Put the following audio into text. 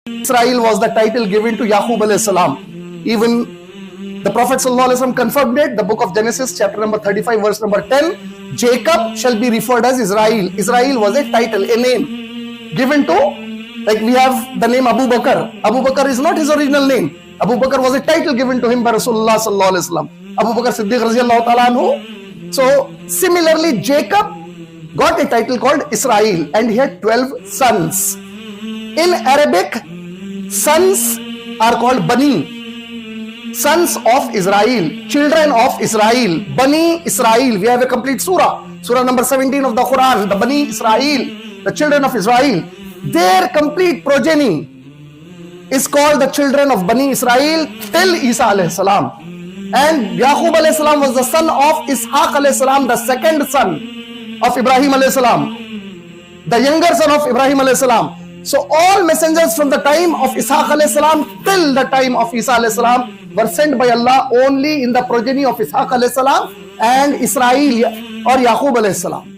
Israel was the title given to Yaqub alayhi salam. Even the Prophet sallallahu alaihi wasallam confirmed it. The book of Genesis, chapter number 35, verse number 10. Jacob shall be referred as Israel. Israel was a title, a name given to, like we have the name Abu Bakr. Abu Bakr is not his original name. Abu Bakr was a title given to him by Rasulullah sallallahu alaihi wasallam. Abu Bakr Siddiq radiyallahu ta'ala anhu. So similarly, Jacob got a title called Israel, and he had 12 sons. In Arabic, sons are called Bani, sons of Israel, children of Israel, Bani Israel. We have a complete surah number 17 of the Quran, the Bani Israel, the children of Israel. Their complete progeny is called the children of Bani Israel till Isa alayhi salam. And Yaqub alayhi salam was the son of Ishaq alayhi salam, the second son of Ibrahim alayhi salam, the younger son of Ibrahim alayhi salam. So all messengers from the time of Ishaq alayhi salam till the time of Isa alayhi salam were sent by Allah only in the progeny of Ishaq alayhi salam and Israel or Yaqub alayhi salam.